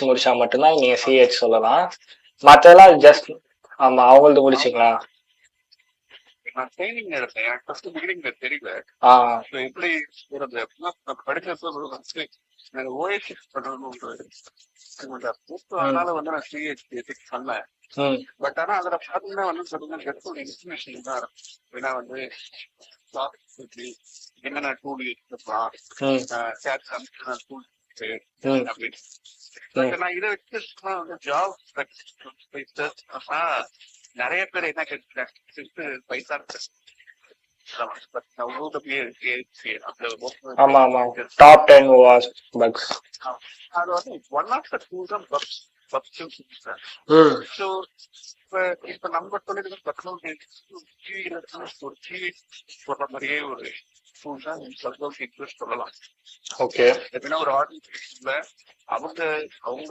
படிச்சு முடிச்சா மட்டும்தான் நீங்க சிஹெச் சொல்லலாம். மத்ததெல்லாம் ஜஸ்ட் ஆமா அவங்களது முடிச்சிங்களா? நான் ட்ரைனிங் எடுத்தேன். எனக்கு ஃபர்ஸ்ட் பிகினிங்ல தெரியல. ஆ So எப்படி போறது அப்படின்னா, நான் படிக்கிறப்ப ஃபர்ஸ்ட் எனக்கு ஓஎஸ்எஸ் பண்ணணும்னு அதனால வந்து நான் சிஹெச் பண்ணேன். பட் ஆனா அதுல பாத்தீங்கன்னா வந்து சொல்லுங்க இன்ஃபர்மேஷன் தான் இருக்கும். ஏன்னா வந்து என்னென்ன டூல் இருக்கலாம், டூல் அப்படின்னு. பட் நான் இதை வச்சு வந்து ஜாப் நிறைய பேர் என்ன கேட்கிறாங்க, பைசா ஆமா ஆமா டாப் 10 வாஸ் பக்ஸ். அது வந்து one of the tools of bugs. So இப்ப நம்ம தொழிலுக்கு ஒரு சொல்ற மாதிரியே ஒரு டூல் தான் சொல்லலாம். ஓகே எப்படின்னா ஒரு ஆர்கனைசேஷன்ல அவங்க